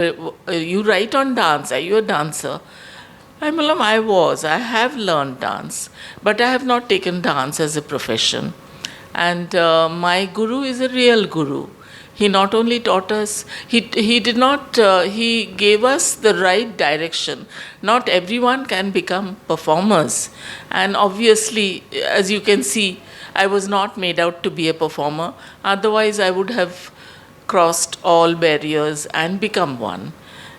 You write on dance. Are you a dancer? I have learned dance, but I have not taken dance as a profession. And my guru is a real guru. He not only taught us, he did not, he gave us the right direction. Not everyone can become performers. And obviously, as you can see, I was not made out to be a performer. Otherwise, I would have crossed all barriers and become one.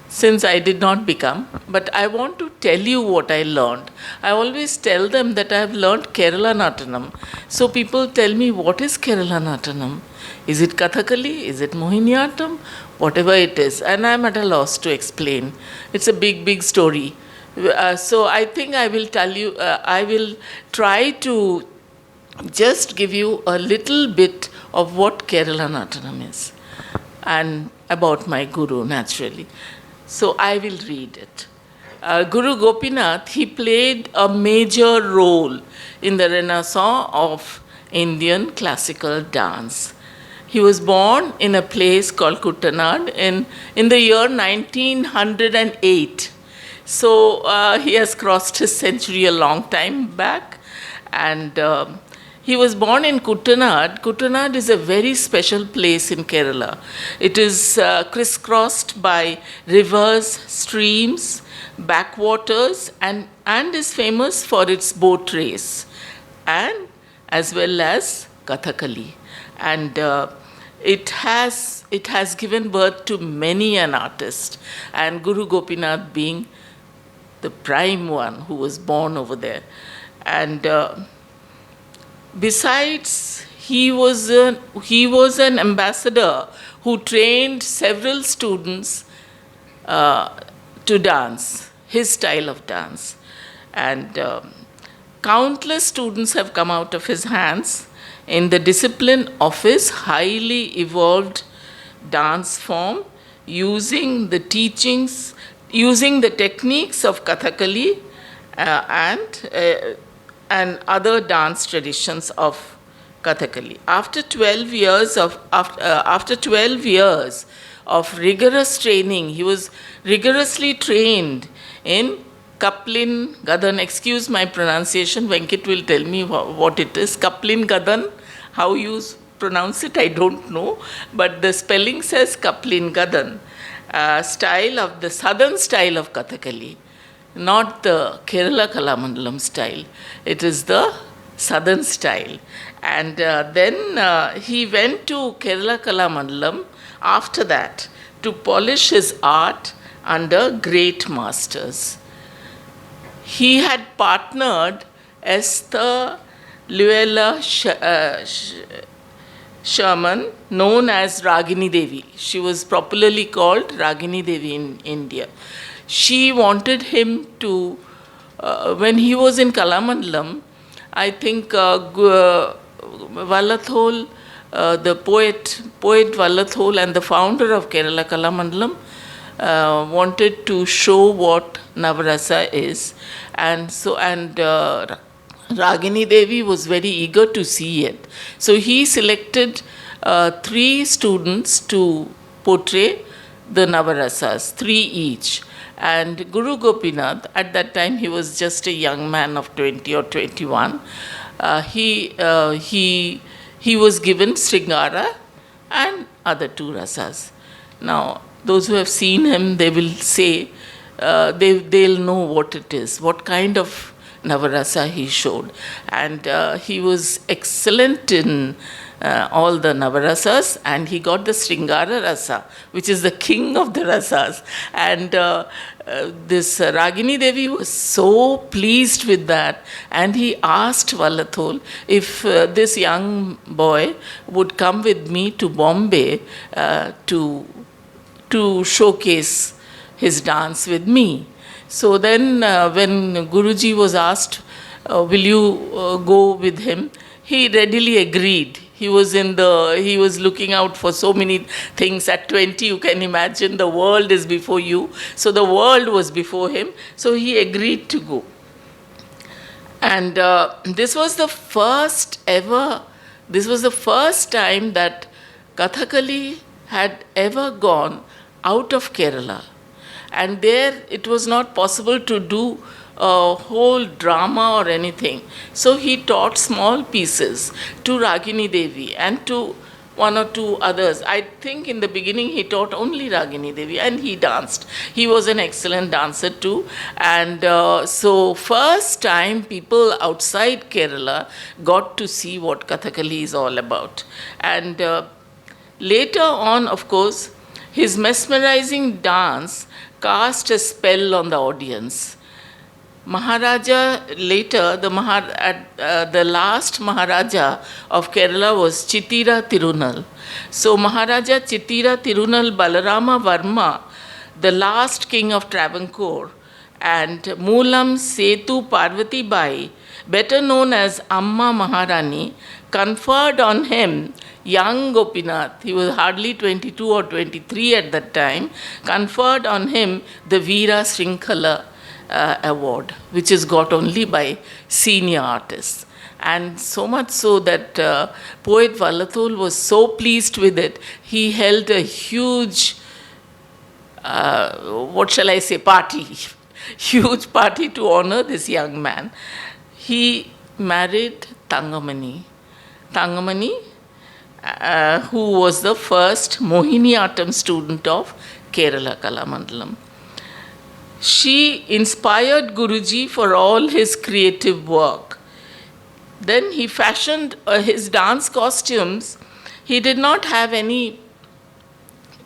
Since I did not become, but I want to tell you what I learned. I always tell them that I have learned Kerala Natanam. So people tell me, what is Kerala Natanam? Is it Kathakali? Is it Mohiniyattam? Whatever it is. And I'm at a loss to explain. It's a big, big story. So I think I will tell you, I will try to just give you a little bit of what Kerala Natanam is and about my guru, naturally. So I will read it. Guru Gopinath, he played a major role in the renaissance of Indian classical dance. He was born in a place called Kuttanad in the year 1908. So he has crossed his century a long time back. And he was born in Kuttanad. Kuttanad is a very special place in Kerala. It is crisscrossed by rivers, streams, backwaters, and is famous for its boat race, and as well as Kathakali. And it has given birth to many an artist, and Guru Gopinath being the prime one who was born over there. And besides, he was an ambassador who trained several students to dance, his style of dance. And countless students have come out of his hands in the discipline of his highly evolved dance form, using the teachings, using the techniques of Kathakali and other dance traditions of Kathakali. After 12 years of rigorous training, he was rigorously trained in Kaplin Gadan. Excuse my pronunciation, Venkit will tell me what it is. Kaplin Gadan, how you pronounce it, I don't know, but the spelling says Kaplin Gadan, style of the southern style of Kathakali. Not the Kerala Kalamandalam style. It is the southern style. And then he went to Kerala Kalamandalam after that to polish his art under great masters. He had partnered Esther Luella Sherman, known as Ragini Devi. She was popularly called Ragini Devi in India. She wanted him to, when he was in Kalamandalam, I think Vallathol, the poet Vallathol and the founder of Kerala Kalamandalam, wanted to show what Navarasa is. And Ragini Devi was very eager to see it. So he selected 3 students to portray the Navarasas, 3 each. And Guru Gopinath, at that time he was just a young man of 20 or 21, he was given Sringara and other 2 rasas. Now, those who have seen him, they will say, they'll know what it is, what kind of Navarasa he showed. And he was excellent in all the Navarasas, and he got the Sringara Rasa, which is the king of the rasas. And this Ragini Devi was so pleased with that, and he asked Vallathol if this young boy would come with me to Bombay to showcase his dance with me. So then when Guruji was asked, will you go with him, he readily agreed. He was looking out for so many things. At 20, you can imagine, the world is before you. So the world was before him. So he agreed to go. And this was the first time that Kathakali had ever gone out of Kerala. And there it was not possible to do a whole drama or anything. So he taught small pieces to Ragini Devi and to one or two others. I think in the beginning he taught only Ragini Devi and he danced. He was an excellent dancer too. And so first time people outside Kerala got to see what Kathakali is all about. And later on, of course, his mesmerizing dance cast a spell on the audience. Maharaja later, the last Maharaja of Kerala was Chittira Tirunal. So Maharaja Chittira Tirunal Balarama Varma, the last king of Travancore, and Moolam Setu Parvati Bai, better known as Amma Maharani, conferred on him young Gopinath, he was hardly 22 or 23 at that time, conferred on him the Veera Shrinkhala award, which is got only by senior artists. And so much so that poet Vallathol was so pleased with it, he held a huge, party, huge party to honor this young man. He married Tangamani. Tangamani, who was the first Mohiniyattam student of Kerala Kalamandalam. She inspired Guruji for all his creative work. Then he fashioned his dance costumes. He did not have any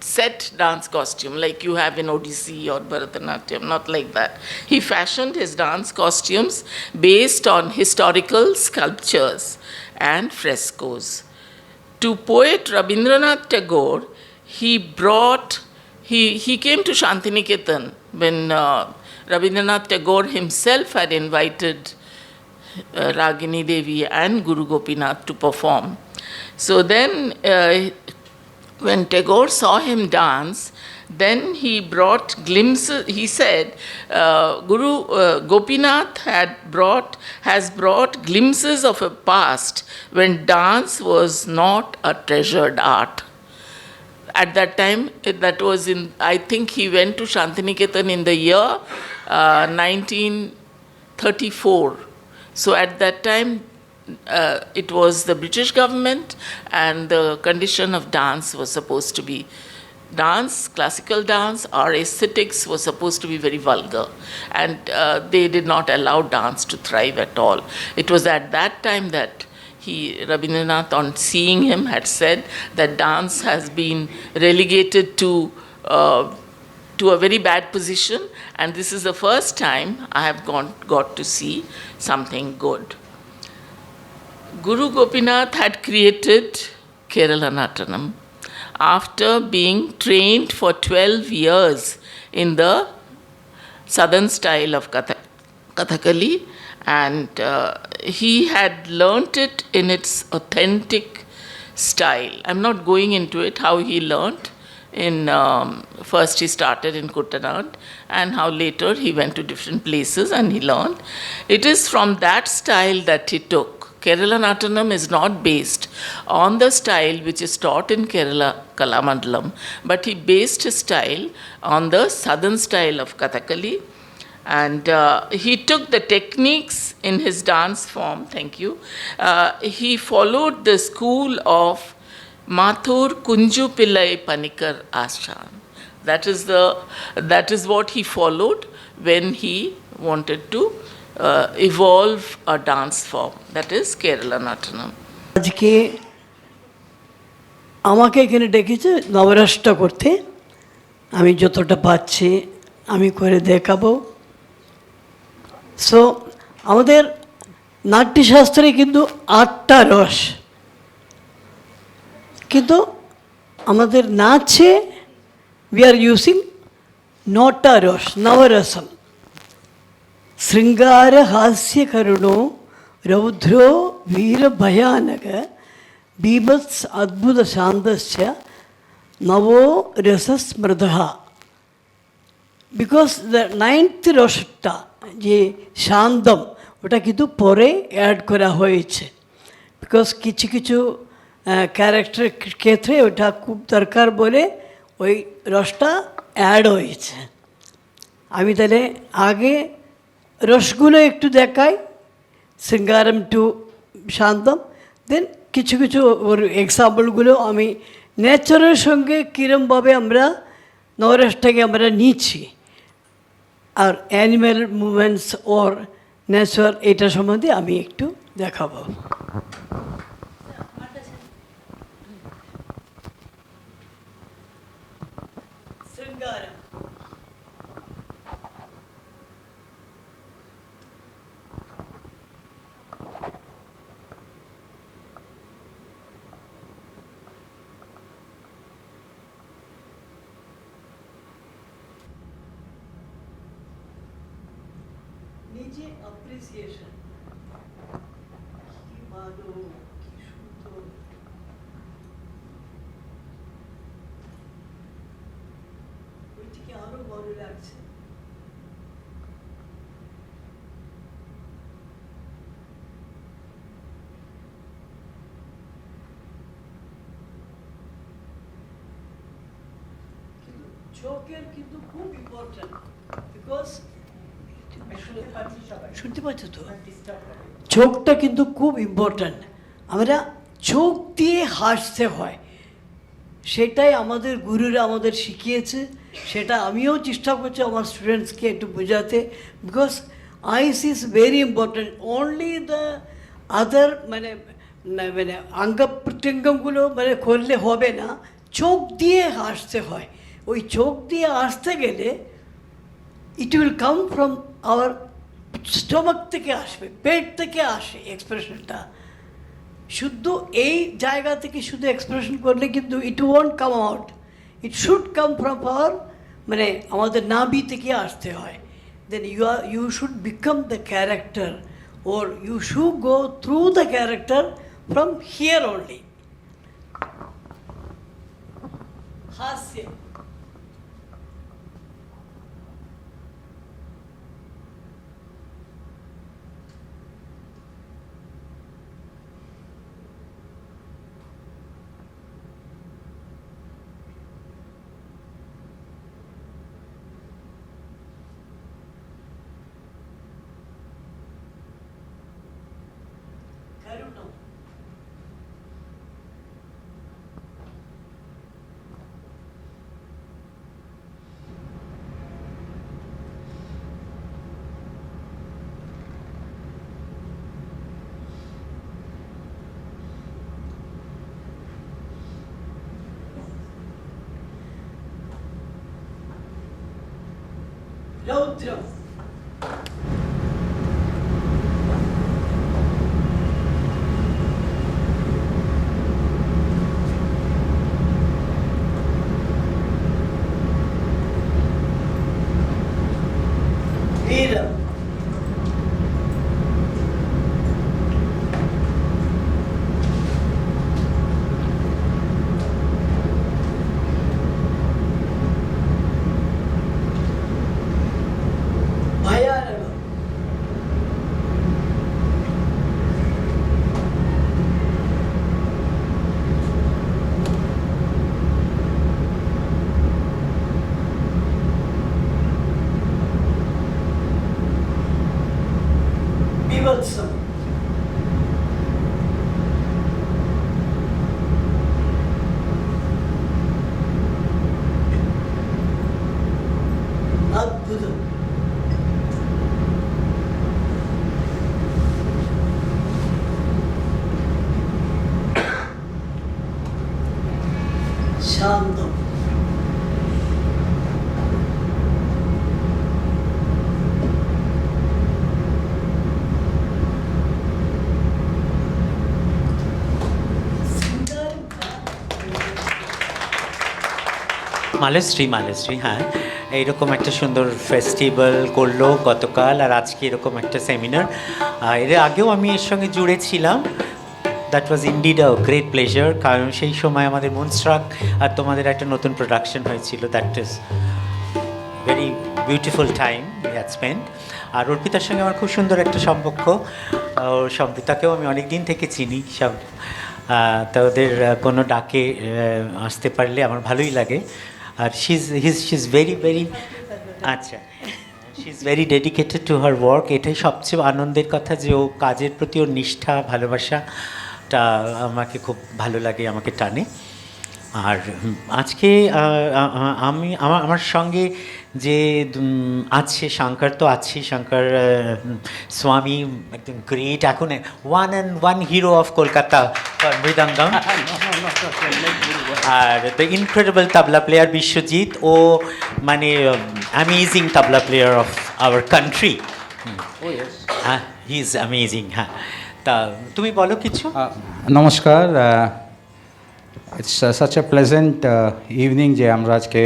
set dance costume like you have in Odissi or Bharatanatyam, not like that. He fashioned his dance costumes based on historical sculptures and frescoes. To poet Rabindranath Tagore, he came to Shantiniketan when Rabindranath Tagore himself had invited Ragini Devi and Guru Gopinath to perform. So then when Tagore saw him dance, then he brought glimpses. He said, Guru Gopinath has brought glimpses of a past when dance was not a treasured art. At that time, that was in, I think he went to Shantiniketan in the year 1934. So at that time, it was the British government and the condition of dance was supposed to be dance, classical dance, our aesthetics was supposed to be very vulgar. And they did not allow dance to thrive at all. It was at that time that Rabindranath, on seeing him, had said that dance has been relegated to a very bad position, and this is the first time I have got to see something good. Guru Gopinath had created Kerala Natanam after being trained for 12 years in the southern style of Kathakali, and he had learnt it in its authentic style. I'm not going into it, how he learnt. First he started in Kuttanad and how later he went to different places and he learned. It is from that style that he took. Kerala Natanam is not based on the style which is taught in Kerala Kalamandalam, but he based his style on the southern style of Kathakali. And he took the techniques in his dance form, thank you. He followed the school of Mathur Kunju Pillai Panikar Ashram. That is what he followed when he wanted to evolve a dance form. That is Kerala Natanam. আজকে আমাকে এখানে ডেকেছে নবরাষ্ট্র করতে, আমি যতটা পাচ্ছি আমি করে দেখাবো। সো আমাদের নাট্যশাস্ত্রে কিন্তু 8টা রস, কিন্তু আমাদের নাচে we are using 9টা রস, নবরসম। শৃঙ্গার হাস্য করুণো রৌদ্রো বীর ভয়ানক বিভৎস অদ্ভুত শান্তস্য নবো রসস্মৃতঃ। বিকজ দ্য 9th রসটা যে শান্তম, ওটা কিন্তু পরে অ্যাড করা হয়েছে। বিকজ কিছু কিছু ক্যারেক্টারের ক্ষেত্রে ওটা খুব দরকার বলে ওই রসটা অ্যাড হয়েছে। আমি তাহলে আগে রসগুলো একটু দেখাই, শৃঙ্গারম টু শান্তম, দেন কিছু কিছু ওর এক্সাম্পলগুলো আমি নেচারের সঙ্গে কীরমভাবে আমরা নবরসটাকে আমরা নিচ্ছি, আর অ্যানিম্যাল মুভমেন্টস ওর নেচার, এটা সম্বন্ধে আমি একটু দেখাবো। শৃঙ্গারম। নিজে অ্যাপ্রিসিয়েশন, কি ভালো, কি সুন্দর। ওইটিকে আরো ভালো লাগছে। কিন্তু চোখের কিন্তু খুব ইম্পর্টেন্ট, বিকজ শুনতে পাচ্ছ তো, চোখটা কিন্তু খুব ইম্পর্ট্যান্ট। আমরা চোখ দিয়ে হাসতে হয়, সেটাই আমাদের গুরুরা আমাদের শিখিয়েছে, সেটা আমিও চেষ্টা করছি আমার স্টুডেন্টসকে একটু বোঝাতে, because eyes is very important. Only the other মানে মানে অঙ্গ প্রত্যঙ্গগুলো মানে করলে হবে না, চোখ দিয়ে হাসতে হয়। ওই চোখ দিয়ে হাসতে গেলে it will come from our stomach থেকে আসবে, পেট থেকে আসে এক্সপ্রেশনটা। শুধু এই জায়গা থেকে শুধু এক্সপ্রেশন করলে কিন্তু it won't come out, it should come from our মানে আমাদের নাভি থেকে আসতে হয়। Then you should become the character, or you should go through the character from here only. হাস্য করুণা, রৌদ্র, বীরম, ভয়ানক, বিভৎসম, অদ্ভুত, শান্ত, মালশ্রী হ্যাঁ, এইরকম একটা সুন্দর ফেস্টিভ্যাল করলো গতকাল, আর আজকে এরকম একটা সেমিনার। এর আগেও আমি এর সঙ্গে জুড়েছিলাম। That was indeed a great pleasure, কারণ সেই সময় আমাদের মুনস্ট্রাক আর তোমাদের একটা নতুন প্রোডাকশন হয়েছিল। That is very beautiful time we had spend. আর অর্পিতার সঙ্গে আমার খুব সুন্দর একটা সম্পর্ক। ওর সম্পিতাকেও আমি অনেক দিন থেকে চিনি সব। তা ওদের কোনো ডাকে আসতে পারলে আমার ভালোই লাগে। আর she's very আচ্ছা she is very dedicated to her work. এটাই সবচেয়ে আনন্দের কথা যে ও কাজের প্রতি ওর নিষ্ঠা ভালোবাসাটা আমাকে খুব ভালো লাগে, আমাকে টানে। আর আজকে আমার সঙ্গে যে আছে শঙ্কর, তো আছে শঙ্কর স্বামী, একদম গ্রেট, এখন one hero of Kolkata mridangam. আর the incredible tabla player Biswajit, ও মানে amazing tabla player of our country. হ্যাঁ, হি ইজ অ্যামেজিং। হ্যাঁ, তা তুমি বলো কিছু। নমস্কার, it's such a pleasant evening যে আমরা আজকে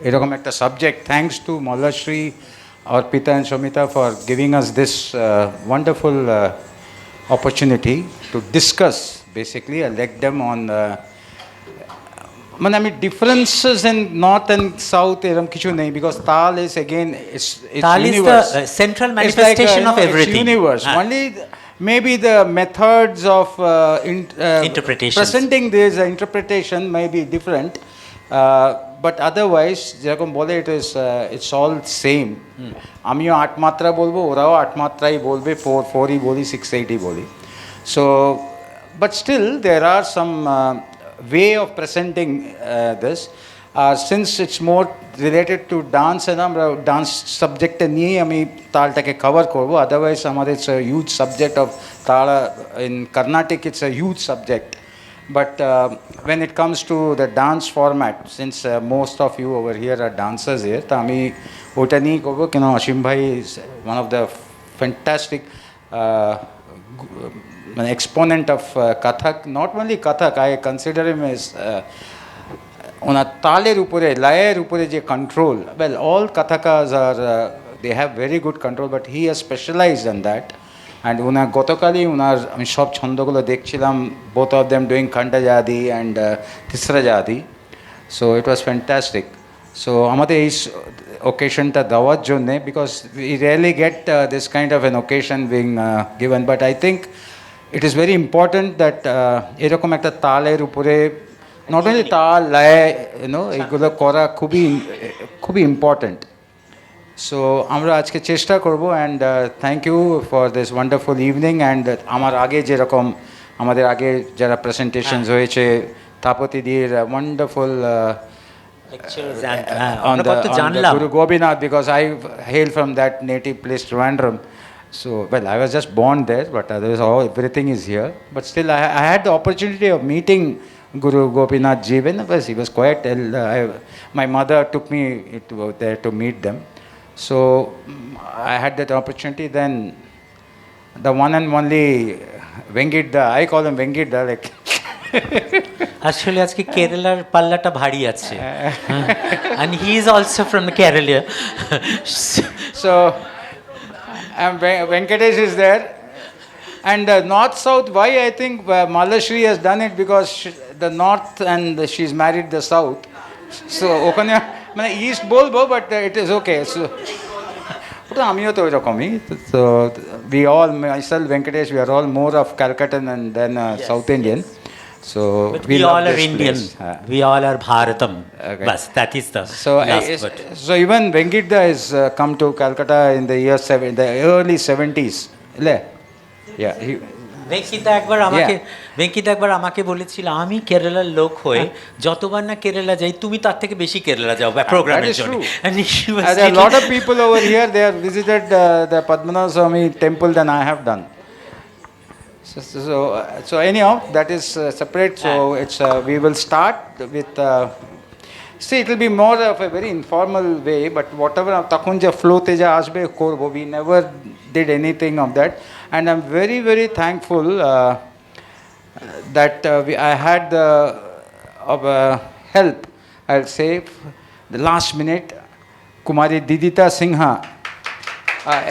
এরকম একটা subject, thanks to Mallashree, Arpita and Samita for giving us this wonderful opportunity to discuss basically a lecture on মানে আমি differences in north and south এরকম কিছু নেই, because tal is again it's Tal is the central manifestation of everything. Universe. Only maybe the methods of Interpretations. presenting this interpretation may be different, but otherwise যেরকম বলে it's all same. আমিও 8 মাত্রা বলবো, ওরাও 8 মাত্রাই বলবে, 4-4ই বলি, 6-8ই বলি। So but still there are some way of presenting this. Since it's more related to dance, and আমরা ডান্স সাবজেক্টে নিয়েই আমি তালটাকে কভার করবো, আদারওয়াইজ আমাদের it's a huge subject of তালা in Carnatic, it's a huge subject. But when it comes to the dance format, since most of you over here are dancers here, তা আমি ওটা নিয়েই করবো, কেন অসীম ভাই is one of the fantastic exponent of Kathak. Not only Kathak, I consider him as ওনার তালের উপরে, লয়ের উপরে যে control, well all Kathakas are they have very good control, but he has specialized in that. And ওনার গতকালই আমি সব ছন্দগুলো দেখছিলাম, both of them doing Khanda Jadi and Tisra Jadi, so it was fantastic. So আমাদের এই occasionটা দেওয়ার জন্যে, because we rarely get this kind of an occasion being given, but I think it is very important that এরকম একটা তালের উপরে not only তাল, লয়, এগুলো করা খুবই ইম্পর্ট্যান্ট। সো আমরা আজকে চেষ্টা করব, and thank you for this wonderful evening. And আমার আগে যেরকম আমাদের আগে যারা প্রেজেন্টেশনস হয়েছে, তাপতিদির wonderful on the Guru Gopinath, because I hail from that native place, Trivandrum. So, well, I was just born there, but everything is here. But still, I had the opportunity of meeting Guru Gopinath Ji. He was quite my mother took me there to meet them. So, I had that opportunity. Then, the one and only Venkita, I call him Venkita, like. আসলে আজকে কেরালার পাল্লাটা ভারী আছে, and he is also from Kerala. So Venkatesh is there, and north south, why I think Malashri has done it, because the north and she's married the south, so ওখানে মানে east বলবো, but it is okay. So ওটা আমিও তো ওইরকমই, so we all, myself, Venkatesh, we are all more of Calcuttan and then South Indian. So But we all are Indian. We all are Bharatam. Okay. Bas, that is the So, last word. so even Venkita has come to Calcutta in the early 70s. Yeah. ভেঙ্কিতা একবার আমাকে বলেছিল, আমি কেরালার লোক হয়ে যতবার না কেরালা যাই, তুমি তার থেকে বেশি কেরালা যাও প্রোগ্রামের জন্য। And she was There are a lot of people over here, they have visited the Padmanabha Swami temple than I have done. So anyhow, that is separate. So it's we will start with. See, it will be more of a very informal way, but whatever তখন যে ফ্লোতে যা আসবে করব, we never did anything of that, and I'm very very thankful that I had the help, I'll say, the last minute, Kumari Didita Singha.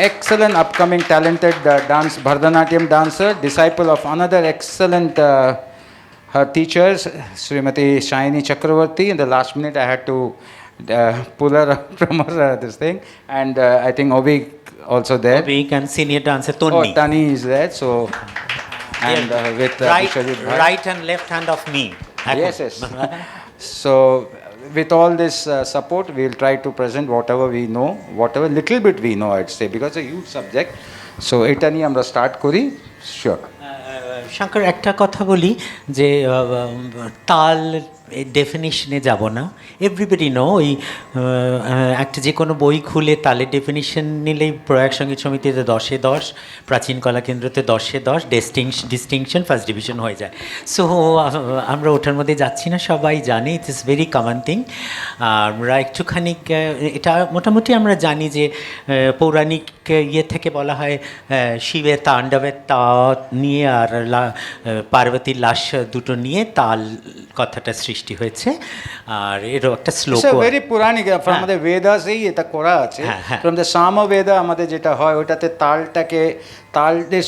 Excellent upcoming talented Bharatanatyam dancer, disciple of another excellent her teachers, Srimati Shayani Chakravarti. In the last minute I had to pull her up from her this thing, and I think Obi also there. We can senior dancer Tony. Tani is there, so and with right and left hand of me. Yes. So with all this support, we'll try to present whatever we know, whatever little bit we know, I'd say, because it's a huge subject. So এটা নিয়ে আমরা start করি, sure. Shankar, একটা কথা বলি যে তাল ডেফিনিশনে যাব না। এভরিবডি নো, ওই একটা যে কোনো বই খুলে তালের ডেফিনিশন নিলেই প্রয়াগ সঙ্গীত সমিতিতে 10-এ 10, প্রাচীন কলা কেন্দ্রতে 10-এ 10, ডিস্টিংশন ফার্স্ট ডিভিশন হয়ে যায়। সো আমরা ওটার মধ্যে যাচ্ছি না, সবাই জানি ইট ইস ভেরি কমন থিং। আমরা একটুখানি এটা মোটামুটি আমরা জানি যে পৌরাণিক ইয়ে থেকে বলা হয় শিবের তাণ্ডবের তা নিয়ে আর পার্বতীর লাশ দুটো নিয়ে তাল কথাটা সৃষ্টি হয়েছে। আর এরও একটা শ্লোক ভেরি পুরাণিক, ফ্রম দ্য বেদাসেই এটা করা আছে। ফ্রম দ্য সামবেদ আমাদের যেটা হয় ওটাতে তালটাকে তালদের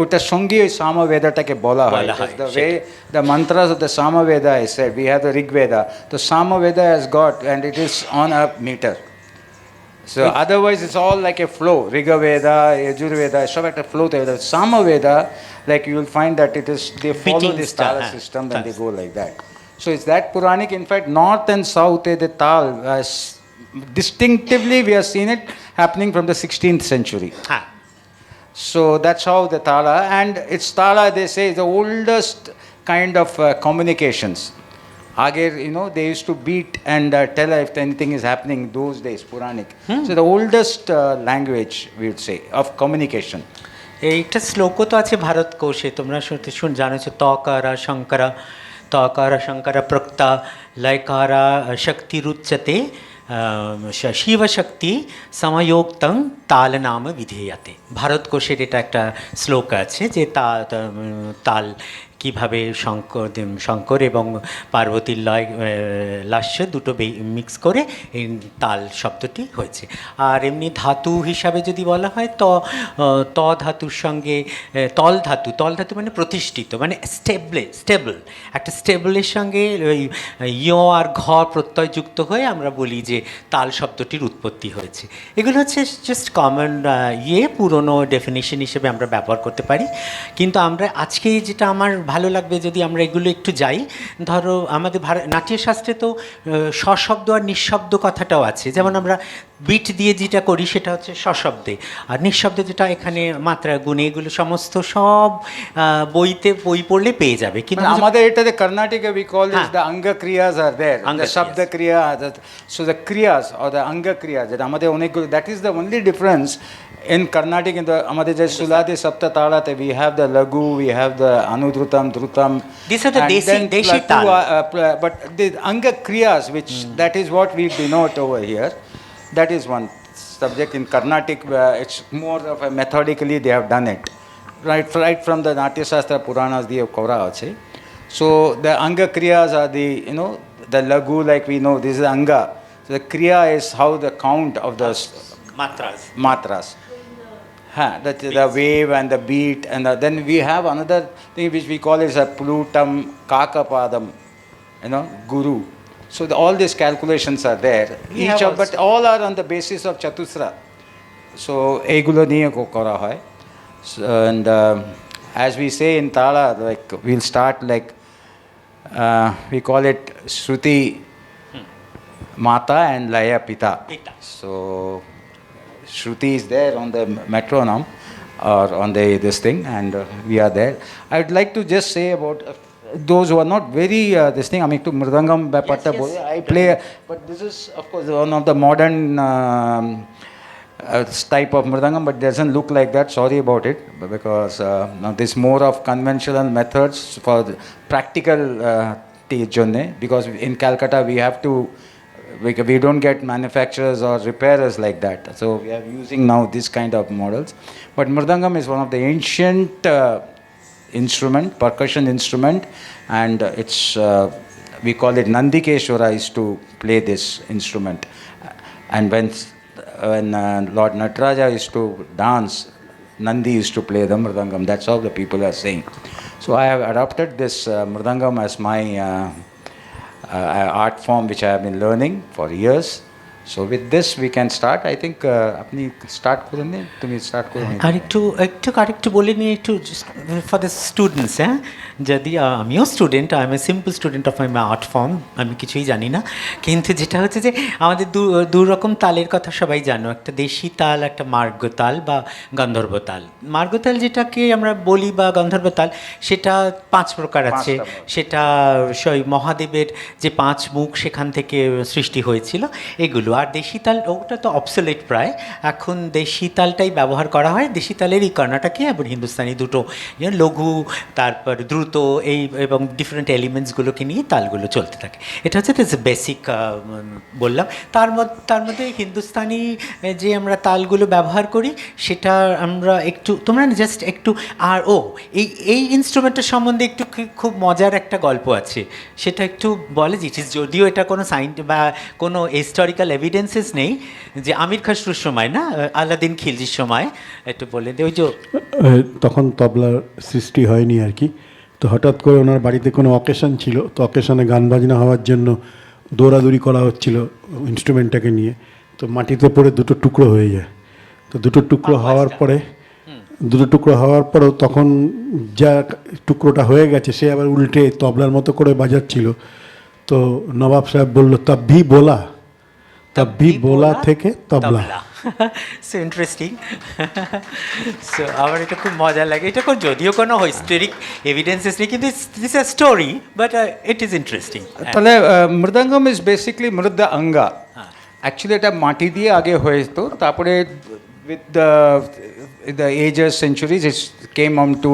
ওটার সঙ্গে ওই সামবেদটাকে বলা হয়। The way the mantras of the Samaveda is said. We have the Rig Veda. The Samaveda has got, and it is on a meter. So otherwise it's all like a flow. Riga Veda, Yajurveda, it's all like a flow. The Samaveda, like you will find that it is, they follow this tala system and they go like that. So it's that Puranic. In fact, north and south, the tal, distinctively we have seen it happening from the 16th century. So that's how the tala, and it's tala, they say, is the oldest kind of communications. Agir, you know, they used to beat and tell if anything is happening those days, Puranic. So the oldest language, we would say, of communication. এইটা শ্লোকও তো আছে ভারত কোষে, তোমরা জানেছো, তকারা শঙ্করা, তকারা শঙ্করা প্রক্তা লয়কারা শক্তিরুচ্যতে শিবশক্তি সময়োক্তং তাল নাম বিধেয়াতে। ভারতকোষের এটা একটা শ্লোক আছে যে তাল কীভাবে শঙ্কর এবং পার্বতীর লাস্য দুটো মিক্স করে এই তাল শব্দটি হয়েছে। আর এমনি ধাতু হিসাবে যদি বলা হয় ত ধাতুর সঙ্গে তল ধাতু মানে প্রতিষ্ঠিত, মানে স্টেবল, একটা স্টেবলের সঙ্গে ওই ইয় আর ঘ প্রত্যয় যুক্ত হয়ে আমরা বলি যে তাল শব্দটির উৎপত্তি হয়েছে। এগুলো হচ্ছে জাস্ট কমন পুরনো ডেফিনিশন হিসেবে আমরা ব্যবহার করতে পারি। কিন্তু আমরা আজকে যেটা আমার ভালো লাগবে যদি আমরা এগুলো একটু যাই, ধরো আমাদের নাট্যশাস্ত্রে তো সশব্দ আর নিঃশব্দ কথাটাও আছে। যেমন আমরা বিট দিয়ে যেটা করি সেটা হচ্ছে সশব্দে, আর নিঃশব্দে যেটা এখানে মাত্রা গুণে, এগুলো সমস্ত সব বই পড়লে পেয়ে যাবে। কিন্তু আমাদের এটাতে কর্ণাটকে we call this the anga kriyas are there, the shabda kriya, so the kriyas or the anga kriyas, that আমাদের অনেকগুলো, that is the only difference in Carnatic. In the আমাদের যে সুলাদি সপ্তা তালাতে we have the lagu, we have the anudrutam, drutam, these are the deshi tal, but the anga kriyas, which that is what we denote over here. That is one subject. In Carnatic, it's more of a methodically they have done it, right from the Natya Shastra Puranas they have kora ache. So the anga kriyas are the, you know, the lagu, like we know this is anga. So the kriya is how the count of the matras. The wave and the beat, and then we have another thing which we call is a plutam kakapadam, you know, guru. So all these calculations are there. But all are on the basis of chatusra. So egulo niye ko kora hoy. And as we say in tala, like we'll start like we call it shruti mata and laya pita. So shruti is there on the metronome or on this thing, and we are there. I would like to just say about those who are not very this thing, I mean, to mridangam patta bole I play, but this is of course one of the modern type of mridangam, but doesn't look like that. Sorry about it, because now this more of conventional methods for the practical jonne, because in Calcutta we have to, we don't get manufacturers or repairers like that, so we are using now this kind of models. But mridangam is one of the ancient instrument, percussion instrument, and it's we call it Nandikeshwara used to play this instrument, and when Lord Nataraja used to dance, Nandi used to play the mridangam. That's how the people are saying. So I have adopted this mridangam as my art form, which I have been learning for years. So with this we can start. I think apni start korun ne, tumi start korun. আরেকটু বলে নিয়ে একটু for the students, যদি আমিও student, I M a simple student of my art form, আমি কিছুই জানি না, কিন্তু যেটা হচ্ছে যে আমাদের দু রকম তালের কথা সবাই জানো, একটা দেশি তাল, একটা মার্গ তাল বা গন্ধর্ব তাল। মার্গ তাল যেটাকে আমরা বলি বা গন্ধর্ব তাল, সেটা 5 প্রকার আছে। সেটা সেই মহাদেবের যে 5 মুখ সেখান থেকে সৃষ্টি হয়েছিল এগুলো। আর দেশি তাল ওটা তো অবসোলেট প্রায়, এখন দেশি তালটাই ব্যবহার করা হয়। দেশি তালেরই কর্ণাটকী এবং হিন্দুস্তানি দুটো লঘু, তারপর দ্রুত, এই এবং ডিফারেন্ট এলিমেন্টসগুলোকে নিয়ে তালগুলো চলতে থাকে। এটা হচ্ছে বেসিক বললাম। তার মধ্যে হিন্দুস্তানি যে আমরা তালগুলো ব্যবহার করি সেটা আমরা একটু, তোমরা জাস্ট একটু, আর এই ইনস্ট্রুমেন্টের সম্বন্ধে একটু খুব মজার একটা গল্প আছে, সেটা একটু বলে। যদিও এটা কোনো বা কোনো হিস্টোরিক্যাল এভিডেন্সেস নেই, যে আমির খসরুর সময় না, আলাদিন খিলজির সময়, একটু বলে দে। ওই যে তখন তবলার সৃষ্টি হয়নি আর কি, তো হঠাৎ করে ওনার বাড়িতে কোনো অকেশন ছিল, তো অকেশনে গান বাজনা হওয়ার জন্য দৌড়াদৌড়ি করা হচ্ছিল ইনস্ট্রুমেন্টটাকে নিয়ে, তো মাটিতে পড়ে দুটো টুকরো হয়ে যায়। তো দুটো টুকরো হওয়ার পরেও তখন যা টুকরোটা হয়ে গেছে সে আবার উল্টে তবলার মতো করে বাজাচ্ছিল। তো নবাব সাহেব বলল তব বোলা থেকে তবলা। So interesting. সো আমার এটা খুব মজা লাগে। এটা যদিও কোনো হিস্টোরিক এভিডেন্সেস নেই, কিন্তু this a story, but it is interesting. তাহলে মৃদঙ্গম ইজ বেসিকলি মৃদ অঙ্গা। অ্যাকচুয়ালি এটা মাটি দিয়ে আগে হয়েতো, তারপরে with the ages, centuries, it came on to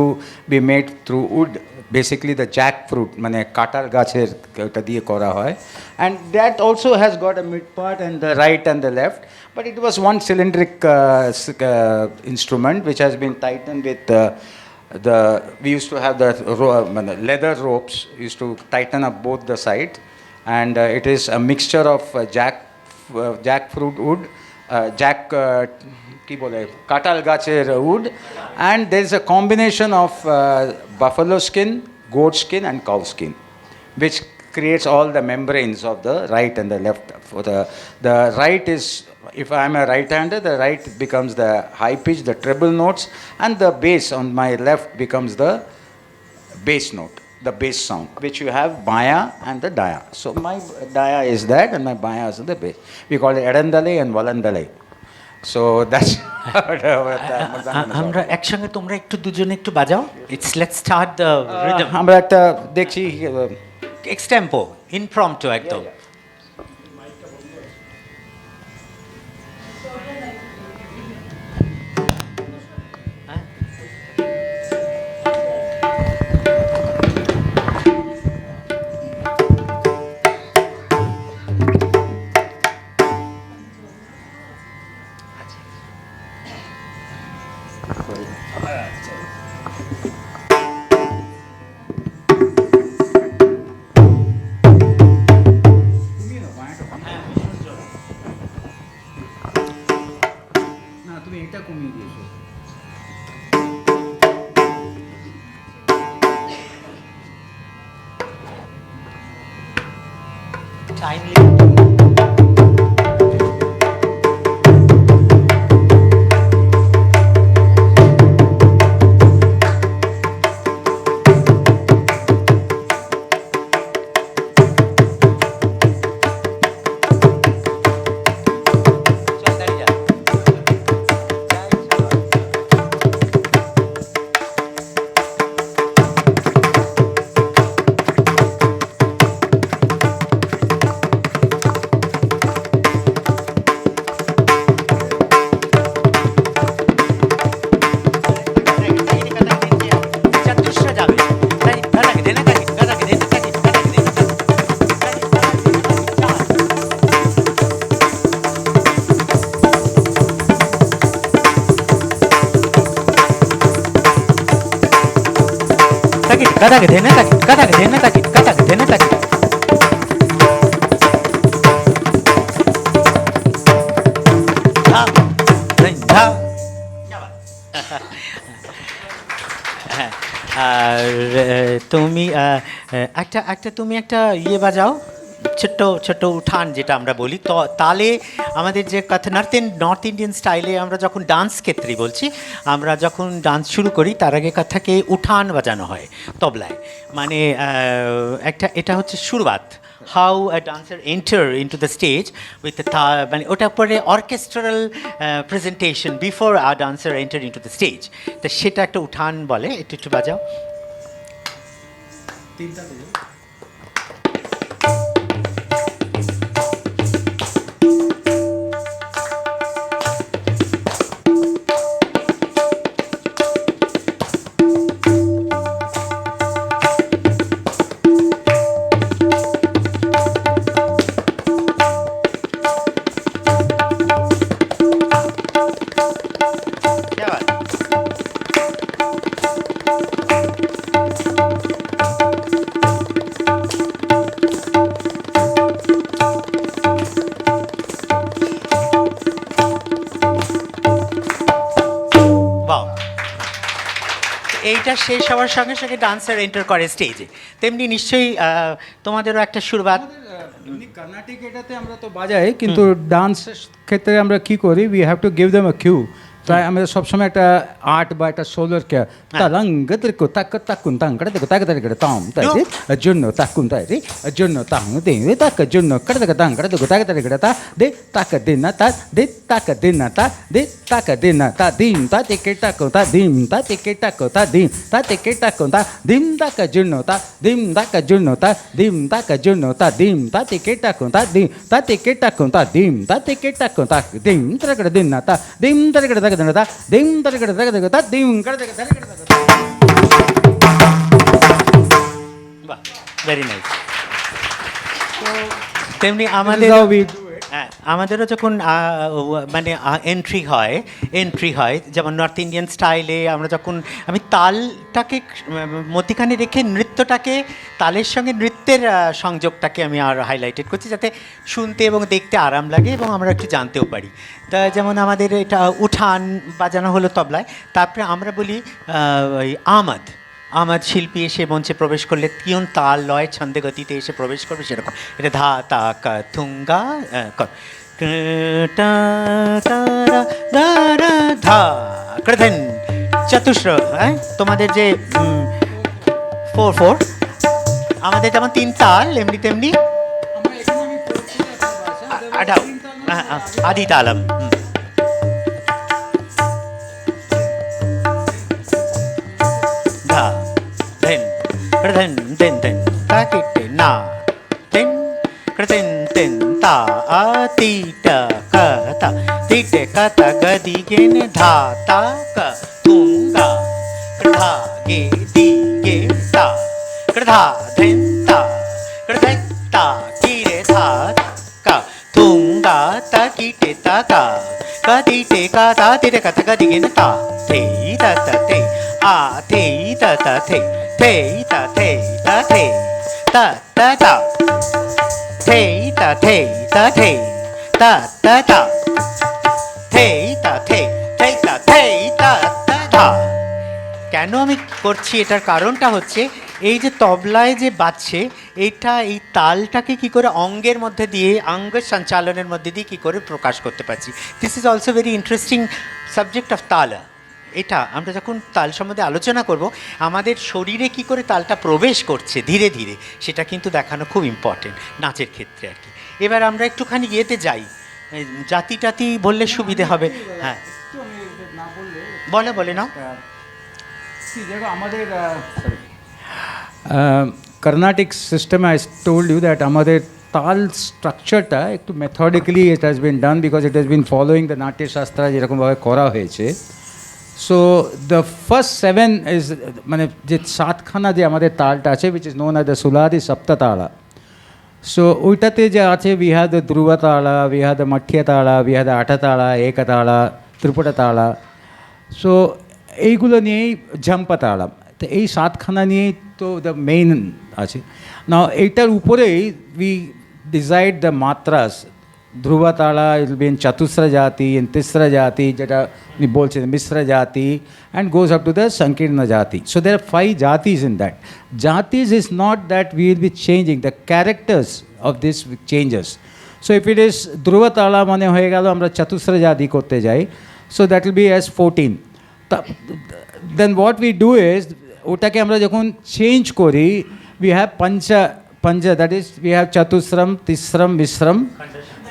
be made through wood, basically the jackfruit, মানে কাঁঠাল গাছের ওটা দিয়ে করা হয়, and that also has got a mid part and the right and the left, but it was one cylindric instrument which has been tightened with we used to have the leather ropes, used to tighten up both the sides, and it is a mixture of jackfruit wood, কি বলে কাঁঠাল গাছের wood, and there is a combination of buffalo skin, goat skin and cow skin, which creates all the membranes of the right and the left. For the right is, if I am a right-hander, the right becomes the high pitch, the treble notes, and the bass on my left becomes the bass note, the bass sound, which you have baya and the daya. So my daya is that and my baya is the bass. We call it edandale and valandale. So that's আমরা একসঙ্গে, তোমরা একটু দুজনে একটু বাজাও। It's let's start the rhythm. আমরা একটা দেখছি এক্সটেম্পো, ইনপ্রম্পটু একদম। তুমি এটা কমিয়ে দিয়েছো। 가닥이 되네 가닥이 되네 가닥이 되네 আর তুমি একটা তুমি একটা ইয়ে বাজাও, ছোট্ট ছোট্ট উঠান যেটা আমরা বলি, তো তালে আমাদের যে কথা নর্থ ইন্ডিয়ান স্টাইলে আমরা যখন ডান্স ক্ষেত্রে বলছি, আমরা যখন ডান্স শুরু করি তার আগে কথাকে উঠান বাজানো হয় তবলায়, মানে এটা হচ্ছে শুরুয়াত, how a dancer enter into the stage with the মানে ওটা পরে orchestral presentation before a dancer enter into the stage, তো সেটা একটা উঠান বলে। একটু একটু বাজাও। क्या बात? বাহ, এইটা শেষ হওয়ার সঙ্গে সঙ্গে ডান্সার এন্টার করে স্টেজে, তেমনি নিশ্চয়ই তোমাদেরও একটা শুরুয়াত। কর্ণাটিক এটাতে আমরা তো বাজাই, কিন্তু ডান্সের ক্ষেত্রে আমরা কি করি, we have to give them a cue. তাই আমরা সবসময় একটা আর্ট বা একটা সোলোর কে তালাং গদরকো তাক তাকুন তাং কড়ে দেখো তাক তাক কড়ে তাম তাই জন্য তাকুন তাই রে জন্য তাং দে তাক জন্য কড়ে দেখো তাং কড়ে দেখো তাক তাক কড়ে তা দে তাক দে না তা দে তাক দে না তা দে তাক দে না তা দিম তা তে কে তাক তা দিম তা তে কে তাক তা দিম তা তে কে তাক তা দিম তাক জন্য তা দিম তাক জন্য তা দিম তাক জন্য তা দিম তা তে কে তাক তা দিম তা তে কে তাক তা দিম তা তে কে তাক তা দিম তরে কড়ে দিন না তা দিম তরে কড়ে তা দিম তরে কড়ে তা দিম কড়ে তা বাহ, ভেরি নাইস। তেমনি আমাদের হ্যাঁ, আমাদেরও যখন মানে এন্ট্রি হয় যেমন নর্থ ইন্ডিয়ান স্টাইলে, আমরা যখন আমি তালটাকে মধ্যিখানে রেখে নৃত্যটাকে তালের সঙ্গে নৃত্যের সংযোগটাকে আমি আর হাইলাইটেড করছি, যাতে শুনতে এবং দেখতে আরাম লাগে এবং আমরা একটু জানতেও পারি। তা যেমন আমাদের এটা উঠান বাজানো হলো তবলায়, তারপরে আমরা বলি ওই আমাদ শিল্পী এসে মঞ্চে প্রবেশ করলে কিয়ন তাল লয় ছন্দে গতিতে এসে প্রবেশ করবে, সেরকম এটা ধা তা কা থুঙ্গা ধা কৃধন চতুস্র। হ্যাঁ, তোমাদের যে 4/4 আমাদের যেমন 3 তাল, এমনি তেমনি আঠাও আদি তালম। Krten ten ten ta kite na ten krten ten ta a ti ta ka ta ti te ka ta ga di ge ne dha ta ka tunga krdha ge di ge ta krdha ten ta krdhen ta ki re tha ka tunga ta ki te ta ka ti te ka ta ti te ka ta ga di ge ne ta te ta ta te a te ta ta te te ta te ta te ta ta ta te ta te ta te ta ta ta te ta te te ta te ta ta ta। কেন আমি করছি এটার কারণটা হচ্ছে এই যে তবলায় যে বাজছে, এটা এই তালটাকে কি করে অঙ্গের মধ্যে দিয়ে, অঙ্গ সঞ্চালনের মধ্যে দিয়ে কি করে প্রকাশ করতে পারছি। This is also very interesting subject of তালা। এটা আমরা যখন তাল সম্বন্ধে আলোচনা করব, আমাদের শরীরে কি করে তালটা প্রবেশ করছে ধীরে ধীরে, সেটা কিন্তু দেখানো খুব ইম্পর্টেন্ট নাচের ক্ষেত্রে আর কি। এবার আমরা একটুখানি ইয়েতে যাই, জাতি টাতি বললে সুবিধে হবে। হ্যাঁ, বলে নাও। আমাদের Carnatic system, I told you that আমাদের তাল স্ট্রাকচারটা একটু methodically it has been done, because it has been following the Natyashastra যেরকমভাবে করা হয়েছে। সো দ্য ফার্স্ট 7 ইজ মানে যে 7খানা যে আমাদের তালটা আছে, which is known as the Suladi Saptatala. So ওইটাতে যে আছে, উই হ্যাভ দ্য ধ্রুব তালা, উই হ্যাভ দ্য মঠ্য তালা, উই হ্যাভ দ্য আঠতালা, একতালা, ত্রিপুটা তালা। সো এইগুলো নিয়েই ঝম্পা তালা, তো এই 7খানা নিয়েই তো দ্য মেইন আছে। না এইটার উপরেই উই ডিসাইড দ্য মাত্রাস, ধ্রুবা তালা, it will be in chatusra jati, in tisra jati, যেটা উনি বলছেন মিশ্রা জাতি, and goes up to the sankirna jati. So there are 5 jatis in that. Jatis is not that we will be changing, the characters of this changes. So if it is Dhruba তালা মানে হয়ে গেল আমরা চতুস্রা জাতি করতে যাই, so that will be as 14. Then what we do is ওটাকে আমরা যখন চেঞ্জ করি, we have pancha, that is we have chatusram, tisram, misram,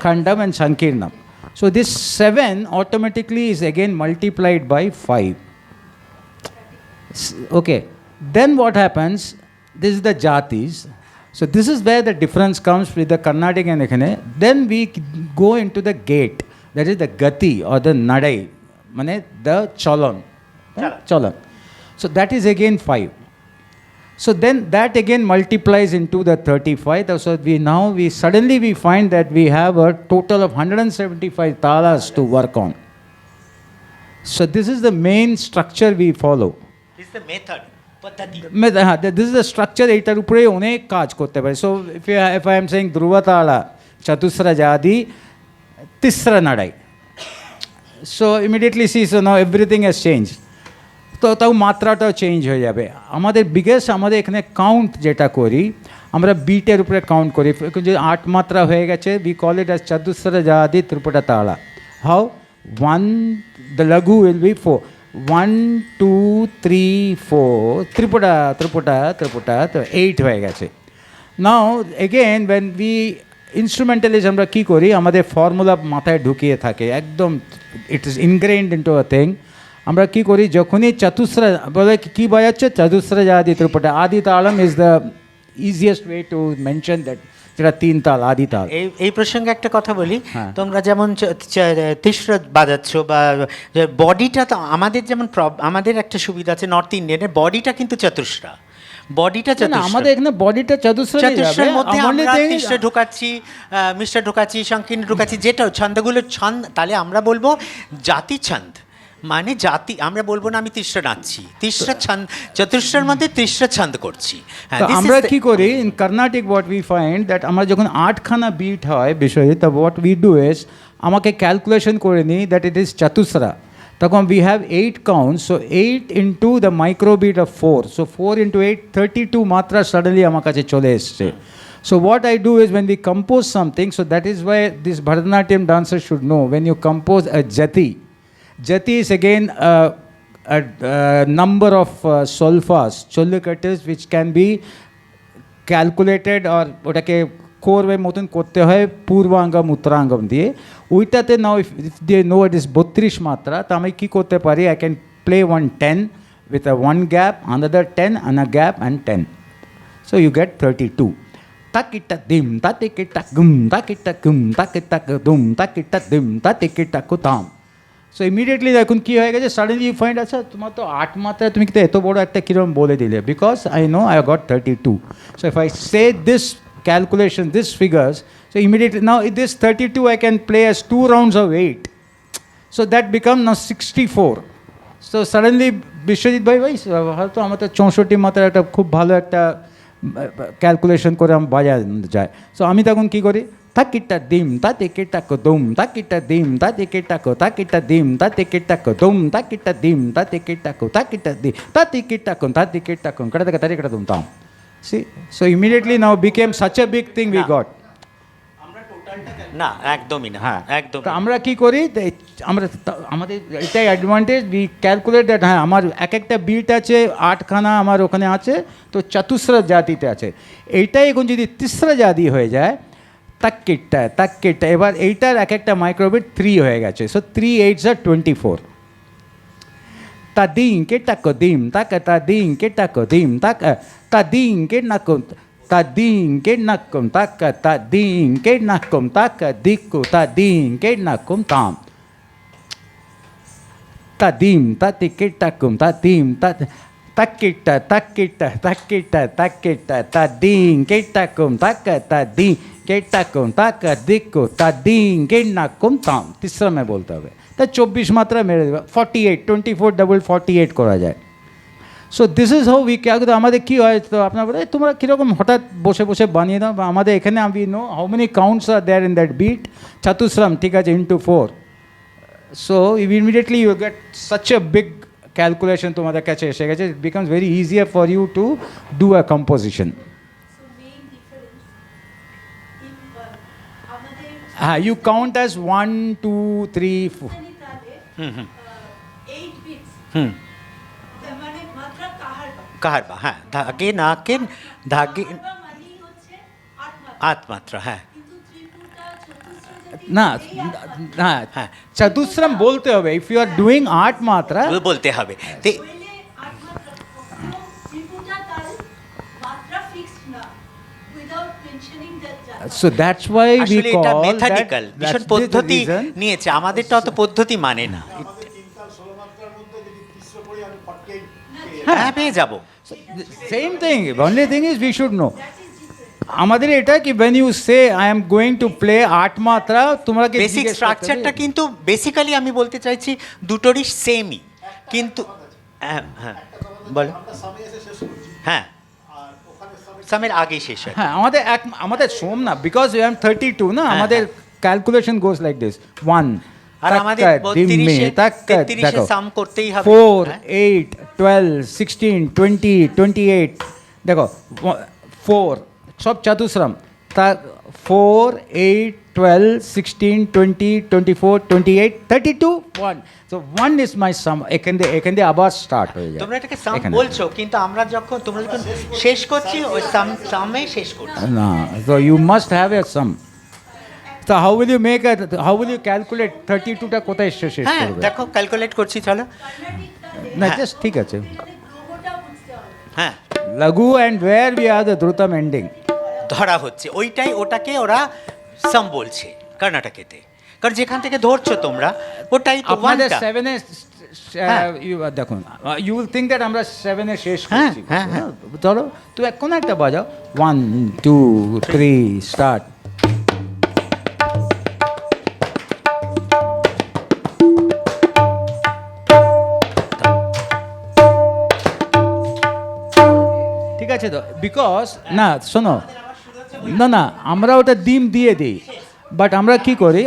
khandam and sankirnam. So this 7 automatically is again multiplied by 5. Okay, then what happens, this is the jatis. So this is where the difference comes with the Carnatic and ekhane. Then we go into the gate, that is the gati or the nadai, mane the cholon. Cholon. So that is again 5. So then that again multiplies into the 35. So we suddenly find that we have a total of 175 talas to work on. So this is the main structure we follow. This is the method. This is the structure এইটার উপরে অনেক কাজ করতে পারে. So if I am saying Dhruba তালা, চতুস্রা জাতি, তিসরা নাড়াই, so immediately see, so now everything has changed. তো তাও মাত্রাটাও চেঞ্জ হয়ে যাবে। আমাদের এখানে কাউন্ট যেটা করি আমরা বিটের উপরে কাউন্ট করি, যে 8 মাত্রা হয়ে গেছে, we call it as চতুস্রা jati ত্রিপুটা তালা. How? 1, the lagu will be 4. 1, 2, 3, 4, ত্রিপুটা 8 হয়ে গেছে। Now again when we instrumentalist আমরা কী করি, আমাদের ফর্মুলা মাথায় ঢুকিয়ে থাকে একদম, it is ingrained into a thing. আমরা কী করি, যখনই চতুস্রা বলে কী বাজাচ্ছে, চতুস্রা jati triputa, adi talam is the easiest way to mention that, যেটা 3 তাল আদি তাল। এই প্রসঙ্গে একটা কথা বলি, হ্যাঁ। তোমরা যেমন তিসরা বাজাচ্ছ বা বডিটা, তো আমাদের যেমন আমাদের একটা সুবিধা আছে, নর্থ ইন্ডিয়ানের বডিটা কিন্তু চতুস্রা, বডিটা আমাদের এখানে বডিটা চতুস্রার মধ্যে আমরা তিসরা ঢোকাচ্ছি, মিশ্রা ঢোকাচ্ছি, সংকীর্ণ ঢোকাচ্ছি, যেটা ছন্দগুলো ছন্দ, তাহলে আমরা বলবো জাতি ছন্দ, মানে জাতি, আমরা বলবো না আমি তিসরা নাচছি, তিসরা ছন্দ, চতুস্রার মধ্যে তিসরা ছন্দ করছি। আমরা কি করি in Carnatic, what we find that আমরা যখন 8খানা বিট হয় বিষয়ে, তা হোয়াট উই ডু ইজ আমাকে ক্যালকুলেশন করে নিই দ্যাট ইট ইজ চতুস্রা, তখন we have 8 count, so 8 into the microbeat of 4, so 4 into 8 32 মাত্রা সাডেনলি আমার কাছে চলে এসছে। So what I do is when we compose something, so that is why this Bharatanatyam dancer should know, when you compose a jati, jati is again a number of solfas, chollukatas, which can be calculated or ওটাকে কোরবে মতন করতে হয় পূর্বাঙ্গম উত্তরাঙ্গম দিয়ে, ওইটাতে নাও if they know it is 32 মাত্রা, তো আমি কী করতে পারি, I can play one 10 with a 1 gap, another 10 and a gap and 10, so you get 32. Takita dim, tatikita gum, takita gum, takita dum, takita dim, tatikita kutam. So immediately এখন কী হয়ে গেছে, suddenly you find, আচ্ছা তোমার তো 8 মাত্রায় তুমি কিন্তু এত বড় একটা কিরম বলে দিলে, because I know I got 32. So if I say this calculation, this figures, so immediately now this 32 I can play as 2 rounds of 8. So that become now 64. So suddenly Biswajit ভাই হয়তো আমার তো 64 মাত্রার একটা খুব ভালো একটা ক্যালকুলেশন করে আমি বাজানো যায়। সো আমি তখন কী করি, তাকিটা দিম তাতে কেটাকো দুম, তাকিটা দিম তাতে কেটাকো, তাকিটা দিম তাতে কেটাকো দুম, তাকিটা দিম তাতে কেটাকো, তাকিটা দি তাতে কেটাকো, তাতে কেটাকো, কাটা থেকে তাতে কেটা দুম তাম। See, so immediately now became such a big thing we got. না একদমই না, হ্যাঁ একদম। তো আমরা কী করি, আমাদের এটাই অ্যাডভান্টেজ, উই ক্যালকুলেট দ্যাট, হ্যাঁ আমার একটা বিট আছে 8খানা আমার ওখানে আছে, তো চতুস্রা জাতিতে আছে, এইটাই এখন যদি তিসরা জাতি হয়ে যায়, তাক্কিটটা এবার এইটার একটা মাইক্রোবিট 3 হয়ে গেছে, সো 3 8s are 24. তাদিং কেটাকো দিম তাকা, তাদিং কেটাকো দিম তাকা, তাদিং কেটাকো, tadim ke nakum taka, tadim ke nakum taka, dikku tadim ke nakum tam, tadim tati ke takum, tadim takita tadim ke takum taka, tadim ke takum taka, dikku tadim ke nakum tam, तीसरा में बोलता है, तो 24 मात्रा मेरे 48, 24 double 48 करा जाए। So this is how we calculate. আমাদের কী হয় তো আপনার বলে তোমরা কীরকম হঠাৎ বসে বসে বানিয়ে দাও, বা আমাদের এখানে আমি know how many counts are there in that beat, chatushram ঠিক আছে into 4, so immediately you get such a big calculation তোমাদের কাছে এসে গেছে, it becomes very easier for you to do a composition. হ্যাঁ, you count as 1 2 3 4। Hmm, kaharwa, হ্যাঁ, ধাগে নাকে ধাগে আত্মাত্রা, হ্যাঁ না না হ্যাঁ, চতুশ্রম বলতে হবে। ইফ ইউ আর ডুইং 8 মাত্রা বলতে হবে। তে so that's why we আসলে এটা call মেথডিক্যাল, that, ভীষণ that's the পদ্ধতি reason. নিয়েছে, আমাদেরটা অত পদ্ধতি মানে না। হ্যাঁ, পেয়ে যাব। Same thing, only thing is we should know. আমাদের এটা কি when you say I am going to play 8 মাত্রা, তোমরা কি বেসিক স্ট্রাকচারটা কিন্তু বেসিক্যালি আমি বলতে চাইছি দুটোরই সেমই, কিন্তু হ্যাঁ হ্যাঁ বলো, হ্যাঁ সামের আগেই শেষ হয়। হ্যাঁ, আমাদের সোম না, বিকজ I am 32 না, আমাদের ক্যালকুলেশন গোস লাইক দিস 1 আর আমাদের 33 সাম করতেই হবে। 4 8 12 16 20 28 দেখো 4 সব চাতুশ্রম, তা 4 8 12 16 20 24 28 32 1, so 1 is my sum। এখান দিয়ে আবার স্টার্ট হয়ে যায়। তোমরা এটাকে সাম এখানে। বলছো, কিন্তু আমরা তোমরা যখন শেষ করছি ওই সামে শেষ করছি। না, so you must have a sum. So how will you calculate 32টা কোথায় শেষ হ্যাঁ করবে? দেখো ক্যালকুলেট করছি, চলো। না, হ্যাঁ। জাস্ট ঠিক আছে। হ্যাঁ, লঘু and where we are the dhrutam ending. ধরা হচ্ছে ওটাকে ওরা সাম বলছে কর্ণাটকেতে, কারণ যেখান থেকে ধরছো তোমরা ওটাই তো আপনাদের ওয়ানটা। 7 এ হ্যাঁ। দেখুন, ইউ উইল থিঙ্ক দ্যাট আমরা 7 এ শেষ হ্যাঁ, করছি। হ্যাঁ, হ্যাঁ। ধরো তো কোন একটা বাজাও 1 2 3 স্টার্ট। ঠিক আছে তো, বিকজ না শোনো, না আমরা ওটা ডিম দিয়ে দিই, বাট আমরা কি করি,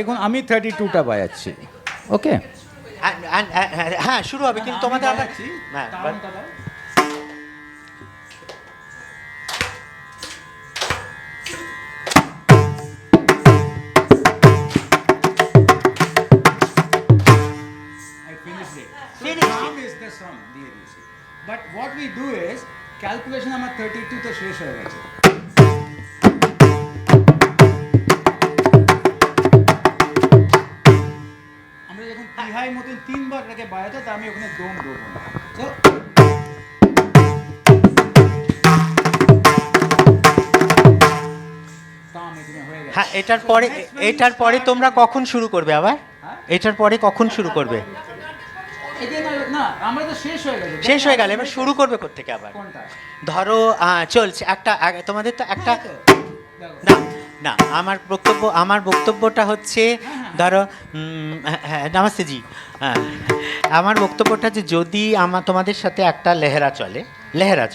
এখন আমি 32টা বাজাচ্ছি, ওকে। হ্যাঁ শুরু হবে, কিন্তু তোমাদের আবার হ্যাঁ But what we do is calculation আমার 32 তে শেষ হয়ে গেছে। আমরা যখন তিহাই মতন 3 বার এটাকে বাজাতে, তা আমি ওখানে দম দেবো না। So তাম এখানে হয়ে গেছে। হ্যাঁ, এটার পরে তোমরা কখন শুরু করবে আবার? এটার পরে কখন শুরু করবে? না, আমরা তো শেষ হয়ে গেছে। শেষ হয়ে গেল, এবার শুরু করবে কোত্থেকে আবার? কোনটা? ধরো চলছে একটা, তোমাদের তো একটা দেখো। না আমার বক্তব্যটা হচ্ছে, ধরো হ্যাঁ নমস্তে জি, আমার বক্তব্যটা যে যদি তোমাদের সাথে একটা লেহেরা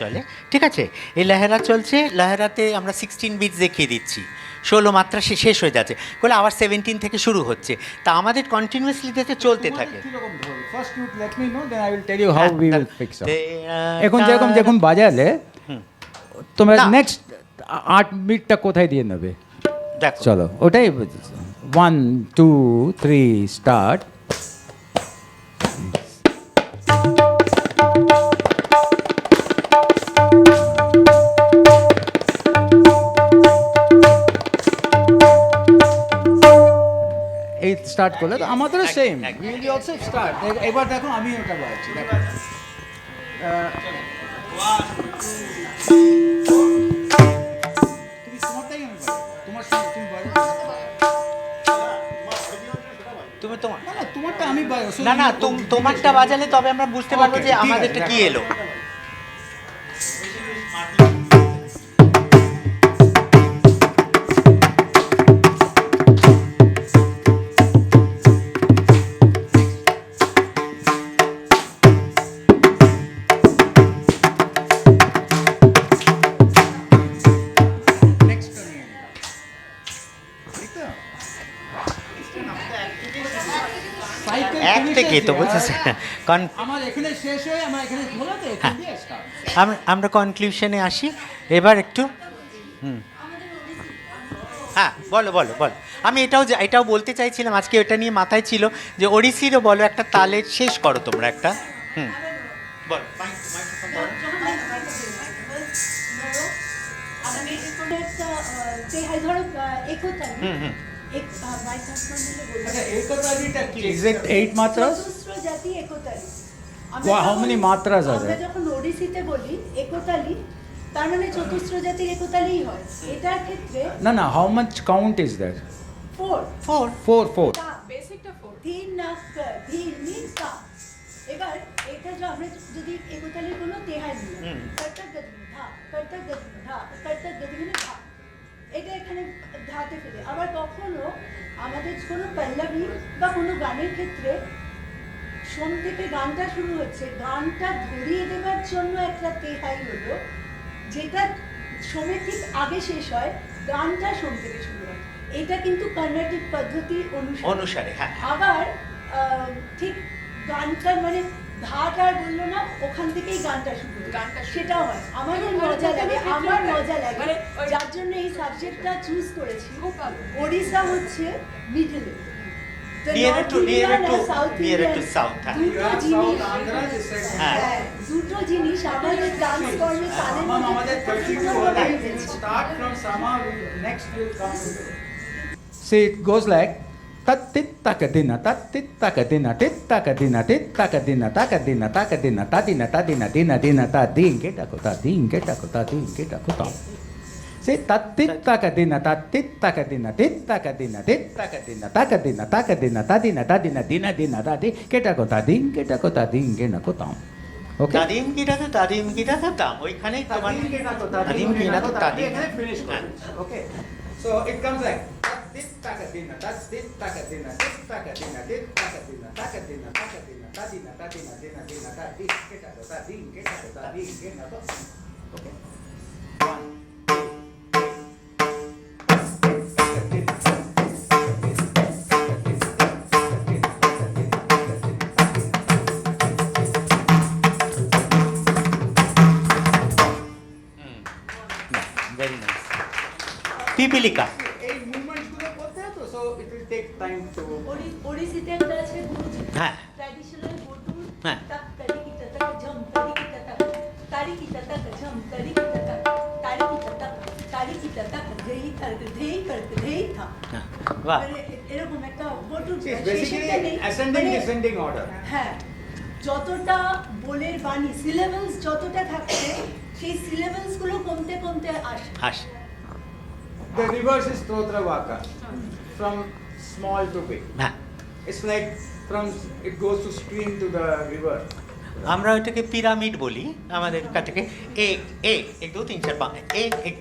চলে, ঠিক আছে, এই লেহেরা চলছে, লেহেরাতে আমরা 16 বিটস দেখিয়ে দিচ্ছি, 16 মাত্রা শেষ হয়ে যাচ্ছে, বলে আবার 17 থেকে শুরু হচ্ছে, তা আমাদের কন্টিনিউয়াসলি যাতে চলতে থাকে। First you let me know, then I will tell you how we will fix up. তে- এখন যখন বাজালে তোমরা না। নেক্সট 8 মিনিটটা কোথায় দিয়ে নেবে? দেখো চলো ওটাই 1 2 3 স্টার্ট। এই স্টার্ট করলে তো আমাদেরও same, we will also start. এবার দেখো আমি ওটা বাজাচ্ছি, দেখো তুমি তোমারটাই আমি বাজাবো, তোমার সঙ্গে তুমি বাজাও। তুমি তোমার না তোমারটা আমি বাজাবো। না তোমারটা বাজালে তবে আমরা বুঝতে পারবো Okay, যে ঠিক আছে, আমাদেরটা কি দেখো। এলো। সাইকেল এক থেকে তো বুঝেছে আমার এখানে শেষ হয়ে আমার এখানে খোলা তো এখান দিয়ে start। আমরা কনক্লুশনে আসি এবার একটু হ্যাঁ বলো বলো বলো আমি এটাও বলতে চাইছিলাম আজকে এটা নিয়ে মাথায় ছিল যে ওড়িশিরও বলো একটা তালের শেষ করো তোমরা একটা বলো আচ্ছা একতালিটা কি ইজ ইট 8 মাত্রাস চতুস্র জাতি একতালি How many matras are আমরা there? যখন ওড়িশিতে বলি একতালি তার মানে চতুস্র জাতির একতালিই হয় এটার ক্ষেত্রে না না how much count is that 4 4 বেসিকটা 4 তিন নাক তিন মিন কা এবার এটা যে আমরা যদি একতালির কোনো তেহাই নিই কর্তক গতি ধা কর্তক গতি ধা কর্তক গতি মানে ধা এটা এখানে ধাতে ফেলে আবার কখনো আমাদের কোনো পল্লবী বা কোনো গানের ক্ষেত্রে সোম থেকে গানটা শুরু হচ্ছে গানটা ধরিয়ে দেওয়ার জন্য একটা তেহাই হলো যেটা সোমের ঠিক আগে শেষ হয় গানটা সোম থেকে শুরু হয় এটা কিন্তু কর্ণাটিক পদ্ধতি অনুসারে হ্যাঁ আবার ঠিক গানটা মানে ধাটা বললো না ওখান থেকেই গানটা শুরু হয় সেটাও হয় আমাদের মজা লাগে আমার মজা লাগে যার জন্য এই সাবজেক্টটা চুজ করেছি ওড়িশা হচ্ছে মিডলে nearer to south দুটো জিনিস আমাদের ডান্স ফর্মে তালের মধ্যে আমাদের খুব 32 সুন্দরভাবে already এসেছে। start from sama next will come see it goes like tat tit takadina tat tit takadina tit takadina tit takadina takadina takadina tadina tadina dina dina ta din get akota din get akota din get akota say tat tit takadina tat tit takadina tit takadina tit takadina takadina takadina tadina tadina dina dina ta di get akota din get akota din get akota okay তাদিম কিটা তো দাম ওইখানেই তোমার তাদিম কিটা তো তাদিম finish okay so it comes like tit takadina tat tit takadina tit takadina tit takadina takadina takadina tadina tadina dina dina ta di keta to ta din keta to ta din keta to okay 1 very nice পিপিলিকা এই movements গুলো করতে হয় তো so it will take time to ওড়িশিতে একটা আছে হ্যাঁ ট্র্যাডিশনাল বটুর হ্যাঁ। তাক তারি কি তাক ঝম তারি কি তাক তারি কি তাক ঝম তারি কি তাক তারি কি তাক তারি কি তাক ধেই করতে ধেই থা বাহ মানে এরকম একটা বটুর বেসিক্যালি অ্যাসেন্ডিং ডিসেন্ডিং অর্ডার হ্যাঁ যতটা বোলের বাণী সিলেবালস যতটা থাকছে সেই সিলেবালস গুলো কমতে কমতে আসে হাস the reverse is Stotravaka from small to big হ্যাঁ it's like from it goes to stream to the river আমরা ওইটাকে পিরামিড বলি আমাদের কাছে এক এক এক দু তিন চার পাঁচ এক এক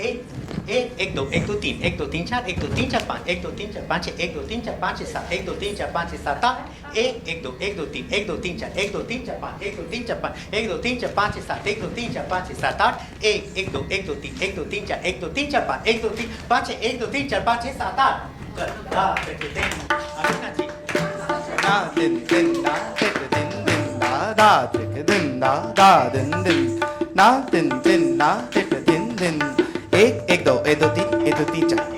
এক एक एक दो तीन एक दो तीन चार एक दो तीन चार पाँच एक दो तीन चार पाँच छः एक दो तीन चार पाँच छः सात एक दो तीन चार पाँच छः सात आठ एक दो तीन चार एक दो तीन चार पाँच एक दो तीन चार पाँच एक दो तीन चार पाँच छः सात एक दो तीन चार पाँच छः सात आठ एक दो तीन चार एक दो तीन चार पाँच एक दो तीन पाँच छः एक दो तीन चार पाँच छः सात आठ da din din da din din din da din din da din din na din din na din din एक दो तीन चार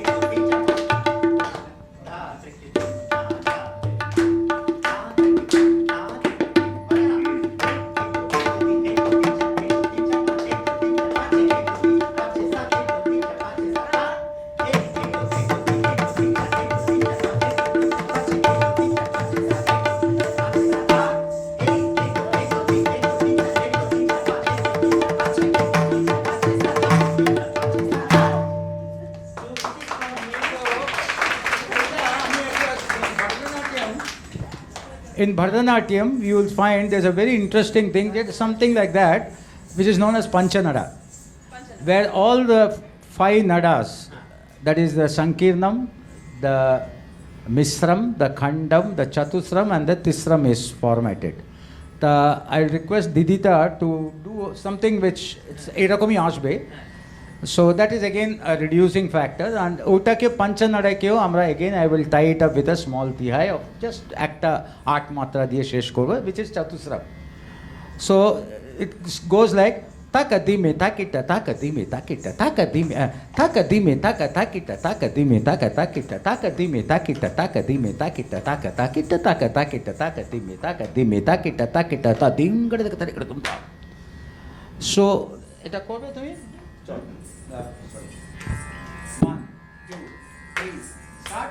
in Bharatanatyam, you will find there's a very interesting thing, there's something like that, which is known as Panchanada, where all the 5 nadas, that is the Sankirnam, the Misram, the Khandam, the Chatusram, and the Tisram is formatted. I request Didita to do something which, it's Erakomi Ashbe, So that is again a reducing factor, and ওটাকে পাঞ্চনাড়াকেও আমরা again I will tie it up with a small tihai of just একটা 8 মাত্রা দিয়ে শেষ করব, which is chatusrap. So it goes like takadime takita takadime takita takadime takadime taka takita takadime taka takita takadime takita takadime takita taka takita taka takita takadime takadime takita takita ta dingada takita dum. So এটা করবে তুমি? চল। Sorry. 1 2 3 start.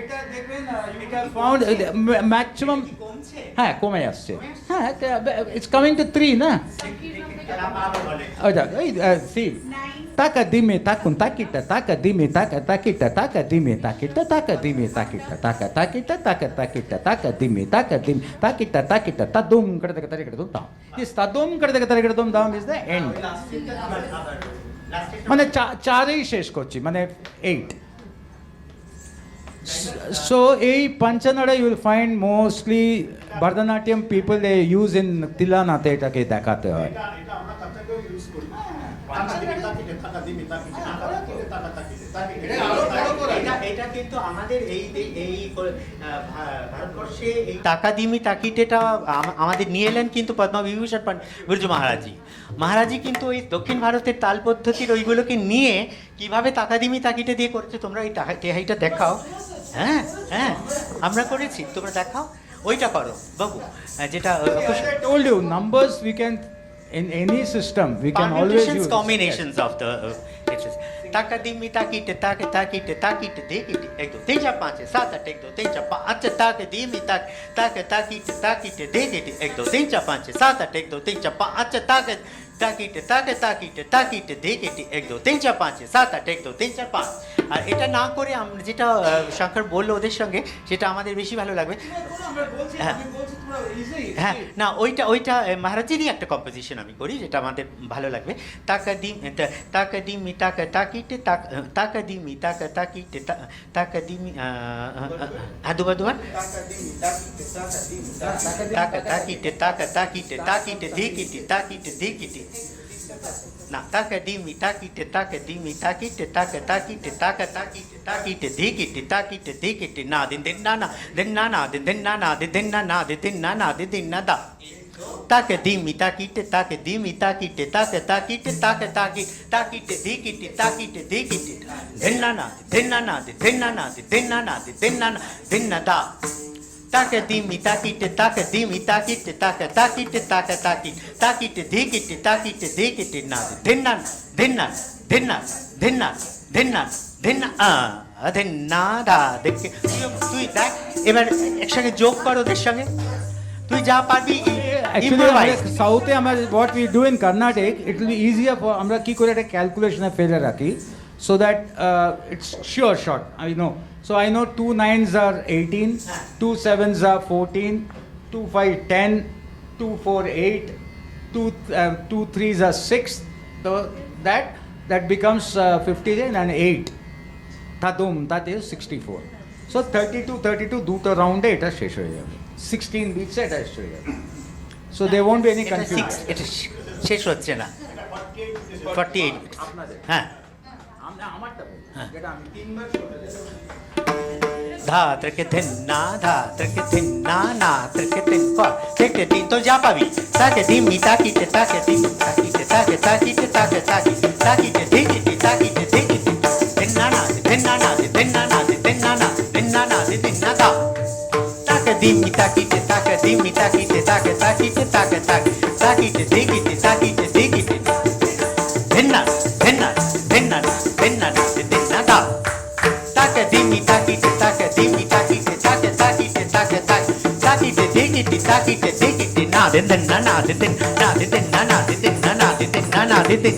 এটা দেখবেন এটা found maximum হ্যাঁ কমে আসছে, হ্যাঁ ইটস কামিং টু 3 না ওইটা এই C taka dime takun takita taka dime taka takita taka dime takita taka dime takita taka takita taka takita taka dime takita takita tadum kada kada kada dum. This tadum kada kada dum down is the end. মানে চারেই শেষ করছি, মানে 8. So এই পাঞ্চনাড়া you will find mostly Bharatanatyam people they use in তিলানাতে এটাকে দেখাতে হয়। এটা কিন্তু আমাদের এই ভারতবর্ষে এই তাকাদিমি তাকিটেটা আমাদের নিয়ে এলেন কিন্তু পদ্মবিভূষণ বিরজু মহারাজি কিন্তু ওই দক্ষিণ ভারতের তাল পদ্ধতির ওইগুলোকে নিয়ে কিভাবে তাকাদিমি তাকিটে দিয়ে করেছে। তোমরা এই টেহাইটা দেখাও। হ্যাঁ হ্যাঁ আমরা করেছি, তোমরা দেখাও, ওইটা করো বাবু, যেটা I told you numbers we can in any system we can always use combinations of the takadimi takite takite dekite 1 2 3 4 5 7 8 1 2 3 4 5 takadimi takite dekite 1 2 3 4 5 7 8 1 2 3 4 5 takite dekite 1 2 3 4 5 7 8 1 2 3 4 5। আর এটা না করে আমরা যেটা শঙ্কর বললো ওদের সঙ্গে, সেটা আমাদের বেশি ভালো লাগবে। হ্যাঁ না ওইটা মহারাজেরই একটা কম্পোজিশন আমি করি, যেটা আমাদের ভালো লাগবে। তাকাদিমি তাকিটে তাকাদিমি তাকিটে তাকাদিমি দুবার তাকিটে তাকিটে দেখিটি না takadimi takite dekite na din na da takadimi takite dekite na da takadimi takite dekite na dinna da দেখে তুই দেখ এবার একসঙ্গে যোগ কর ওদের সঙ্গে, তুই যা পারবি। Actually সাউথে আমরা what we do in Carnatic it will be easier for আমরা কি করে একটা ক্যালকুলেশনে ফেলে রাখি so that it's sure shot I know. So I know 2 9s are 18, 2 7s are 14, 2 5 10, 2 4 8, 2 3s are 6. So that becomes 15 and 8. That is 64. So 32 দুটো রাউন্ডে এটা শেষ হয়ে যাবে, 16 বিটসে এটা শেষ হয়ে যাবে। So there won't be any confusion. এটা শেষ হচ্ছে না 48। হ্যাঁ আমারটা যেটা আমি তিনবার धा त्रिके थिन ना ना त्रिके थिन पर त्रिके दिन तो जा पावी ताके दिमी ताकीटे दिमी ताकीटे थिन ना दा ताके दिमी ताकीटे देखिटे थिन ना दा takadimi takite dekite na din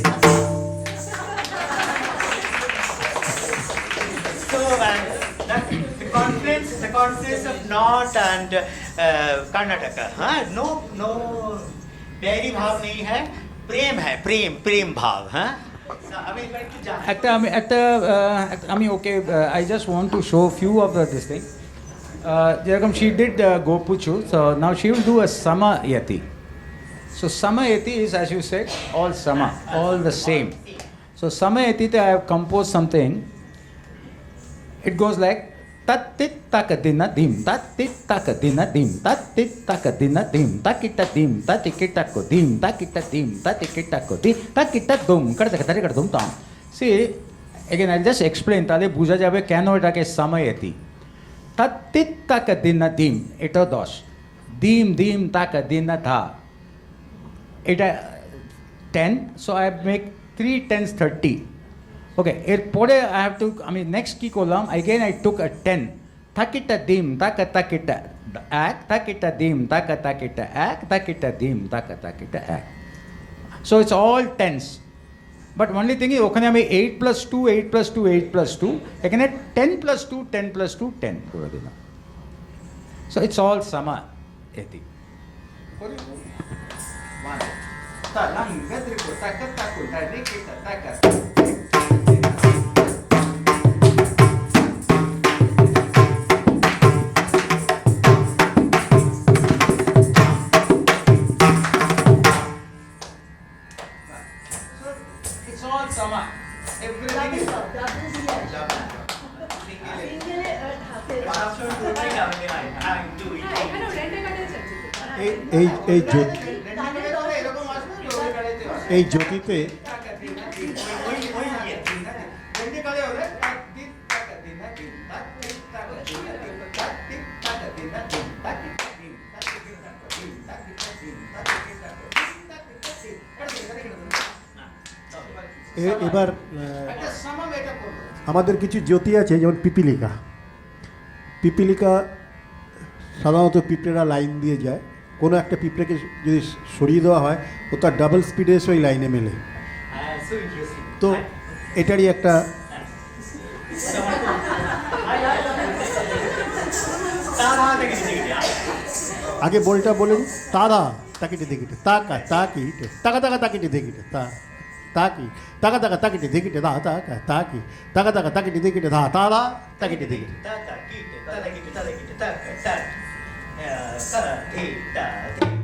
So the confluence of North and Karnataka, no बैरी भाव नहीं है, প্রেম হ্যাঁ প্রেম ভাব হ্যাঁ আমি এবার একটু জানি আমি okay I just want to show few of this thing যেরকম she did gopuchha so now she will do a samayati so samayati is as you said all sama all the same so samayatite I have composed something it goes like tat tit takadina dim tat tit takadina dim tat tit takadina dim takita dim tatikita ko dim takita dim tatikita ko dim takita dum kada dum tam see again I'll just explain তাহলে বোঝা যাবে কেন এটাকে সামায়তি tat tit takadina dim এটা 10 dim dim takadina dha এটা 10 so I make 3 10s 30 ওকে এরপরে I have to আমি next কী করলাম অ্যাগেন আই টুক আ 10 থাকিটা ডিম তাকিটা এক থাকিটা ডিম তাকিটা এক থাকিটা ডিম তাকিটা এক so it's all tense but only thing ওখানে আমি 8+2 8+2 8+2 এখানে 10+2 10+2 10 করে দিলাম সো ইটস অল সামা এটি It's all sama. Everything is এই জ্যোতি এই জ্যোতিতে এবার আমাদের কিছু জ্যোতি আছে যেমন পিপিলিকা সাধারণত পিঁপড়েরা লাইন দিয়ে যায় কোনো একটা পিঁপড়েকে যদি সরিয়ে দেওয়া হয় ও তার ডাবল স্পিডে এসে ওই লাইনে মেলে তো এটারই একটা আগে বলটা বলেন তারা তাকিটে দেখিটে তাকা তাকিটে তাকা তাকা তাকিটে দেখিটে তাকি তাকা তাকা তাকিটে দেখিটে দা তাকা তাকি তাকা তাকা তাকিটে দেখিটে দা তারা তাকিটে দেখিটে ta ta ki ta ta ki ta ta ki ta ta ta ta